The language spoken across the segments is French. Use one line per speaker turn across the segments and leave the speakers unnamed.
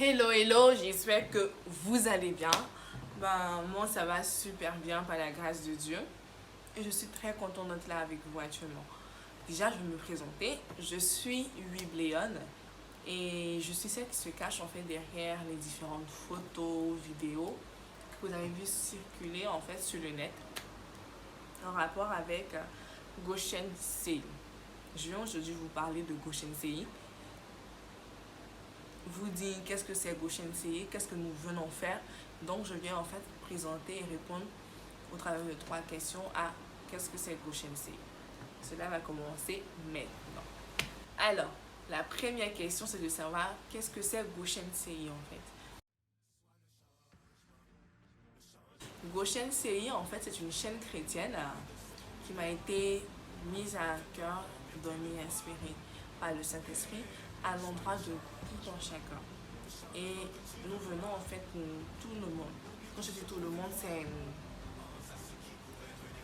Hello, hello, j'espère que vous allez bien. Moi, ça va super bien par la grâce de Dieu. Et je suis très contente d'être là avec vous actuellement. Déjà, je vais me présenter. Je suis Wibléon et je suis celle qui se cache en fait derrière les différentes photos, vidéos que vous avez vu circuler en fait sur le net en rapport avec Goshen CI. Je viens aujourd'hui vous parler de Goshen CI, vous dire qu'est-ce que c'est Goshen CI, qu'est-ce que nous venons faire. Donc je viens en fait présenter et répondre au travers de 3 questions à qu'est-ce que c'est Goshen CI. Cela va commencer maintenant. Alors, la première question c'est de savoir qu'est-ce que c'est Goshen CI en fait. Goshen CI en fait c'est une chaîne chrétienne qui m'a été mise à cœur, donnée, inspirée par le Saint-Esprit à l'endroit de tout un chacun. Et nous venons en fait pour tout le monde. Quand je dis tout le monde, c'est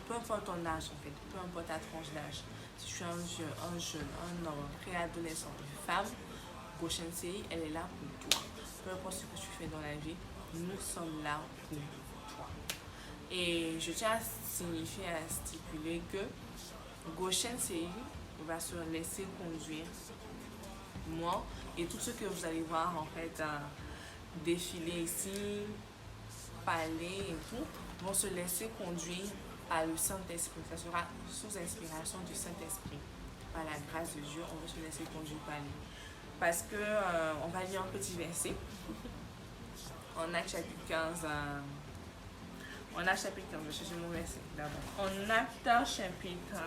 peu importe ton âge en fait, peu importe ta tranche d'âge. Si tu es un jeune, un homme, préadolescent, une femme, Goshen CI, elle est là pour toi. Peu importe ce que tu fais dans la vie, nous sommes là pour toi. Et je tiens à signifier, à stipuler que Goshen CI va se laisser conduire. Moi et tout ce que vous allez voir en fait défiler ici, parler et tout, vont se laisser conduire par le Saint-Esprit. Ça sera sous inspiration du Saint-Esprit. Par la grâce de Dieu, on va se laisser conduire par lui. Parce que on va lire un petit verset. En Actes chapitre 15. En Actes chapitre 15, je vais chercher mon verset d'abord. En Actes chapitre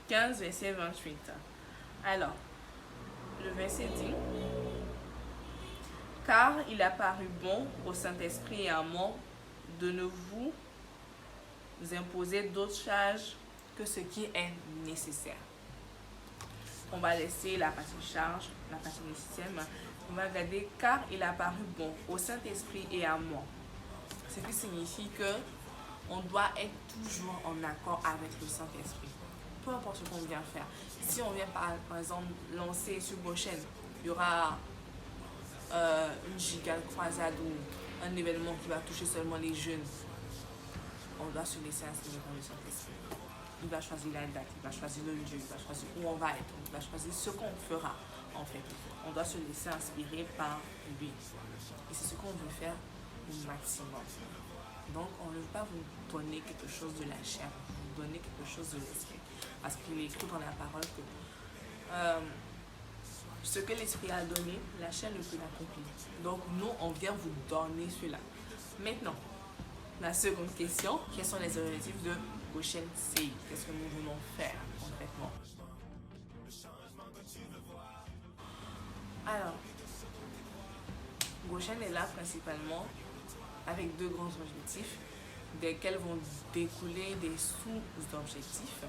15, verset 28. Alors, le verset dit: car il a paru bon au Saint-Esprit et à moi de ne vous imposer d'autres charges que ce qui est nécessaire. On va laisser la partie charge, la partie nécessaire. On va regarder car il a paru bon au Saint-Esprit et à moi. Ce qui signifie que on doit être toujours en accord avec le Saint-Esprit. Peu importe ce qu'on vient faire. Si on vient par exemple lancer sur Goshen, il y aura une giga croisade ou un événement qui va toucher seulement les jeunes, on doit se laisser inspirer par le Saint-Esprit. Il va choisir la date, il va choisir le lieu, il va choisir où on va être, il va choisir ce qu'on fera en fait. On doit se laisser inspirer par lui. Et c'est ce qu'on veut faire au maximum. Donc on ne veut pas vous donner quelque chose de la chair, vous donner quelque chose de l'esprit. Parce qu'il est écrit dans la parole que ce que l'esprit a donné, la chair ne peut l'accomplir. Donc nous, on vient vous donner cela. Maintenant, la seconde question, quels sont les objectifs de Goshen CI? Qu'est-ce que nous voulons faire concrètement? Alors, Goshen est là principalement avec 2 grands objectifs, desquels vont découler des sous-objectifs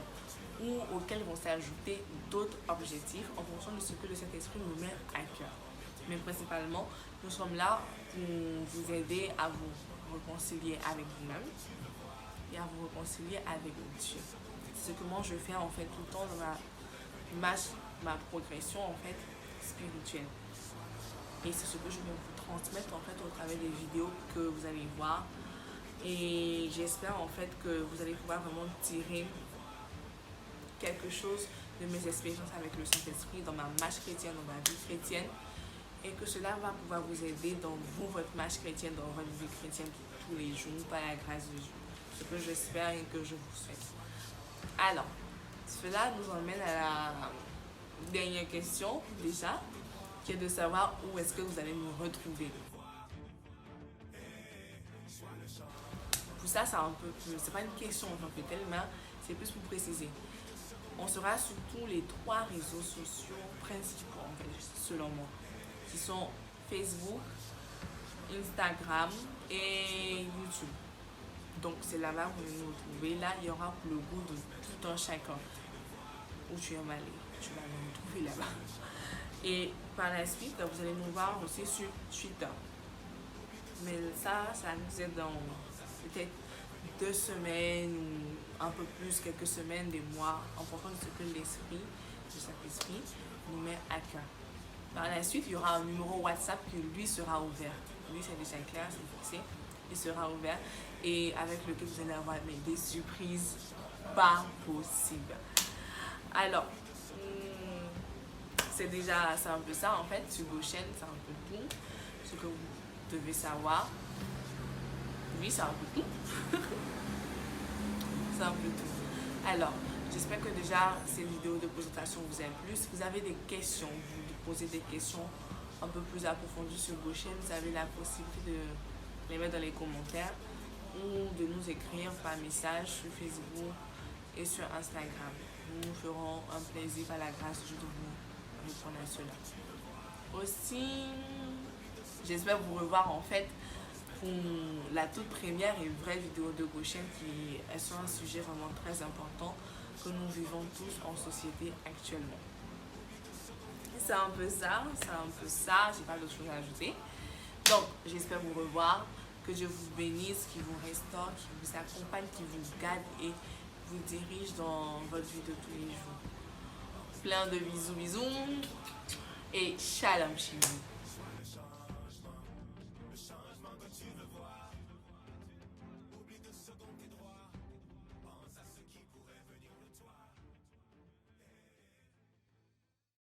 ou auxquels vont s'ajouter d'autres objectifs en fonction de ce que le Saint-Esprit nous met à cœur. Mais principalement, nous sommes là pour vous aider à vous réconcilier avec vous-même et à vous réconcilier avec Dieu. C'est ce que moi je fais en fait tout le temps dans ma progression en fait spirituelle. Et c'est ce que je vais vous transmettre en fait au travers des vidéos que vous allez voir. Et j'espère en fait que vous allez pouvoir vraiment tirer quelque chose de mes expériences avec le Saint-Esprit dans ma marche chrétienne, dans ma vie chrétienne, et que cela va pouvoir vous aider dans votre marche chrétienne, dans votre vie chrétienne tous les jours, par la grâce de Dieu. Ce que j'espère et que je vous souhaite. Alors, cela nous emmène à la dernière question déjà, qui est de savoir où est-ce que vous allez nous retrouver. Pour ça, c'est un peu plus, c'est pas une question en tant que telle, mais c'est plus pour préciser. On sera sur tous les 3 réseaux sociaux principaux, en fait, selon moi, qui sont Facebook, Instagram et YouTube. Donc, c'est là-bas que vous allez nous retrouver. Là, il y aura pour le goût de tout un chacun. Où tu aimes aller, tu vas nous retrouver là-bas. Et par la suite, vous allez nous voir aussi sur Twitter. Mais ça nous aide dans peut-être 2 semaines ou un peu plus, quelques semaines, des mois, en fonction de ce que l'esprit, de cet esprit, nous met à cœur. Par la suite, il y aura un numéro WhatsApp qui lui sera ouvert. Lui, c'est déjà clair, c'est fixé. Il sera ouvert et avec lequel vous allez avoir des surprises pas possibles. Alors, c'est un peu ça en fait. Sur vos chaînes, c'est un peu tout ce que vous devez savoir. Oui, c'est un peu tout. C'est un peu tout. Alors, j'espère que déjà cette vidéo de présentation vous a plu. Si vous avez des questions, vous posez des questions un peu plus approfondies sur vos chaînes, vous avez la possibilité de les mettre dans les commentaires ou de nous écrire par message sur Facebook et sur Instagram. Nous nous ferons un plaisir par la grâce de Dieu de vous répondre à cela. Aussi, j'espère vous revoir en fait pour la toute première et vraie vidéo de vos chaînes qui est sur un sujet vraiment très important que nous vivons tous en société actuellement. C'est un peu ça, j'ai pas d'autre chose à ajouter. Donc, j'espère vous revoir, que Dieu vous bénisse, qu'il vous restaure, qu'il vous accompagne, qu'il vous guide et vous dirige dans votre vie de tous les jours. Plein de bisous et shalom chez vous.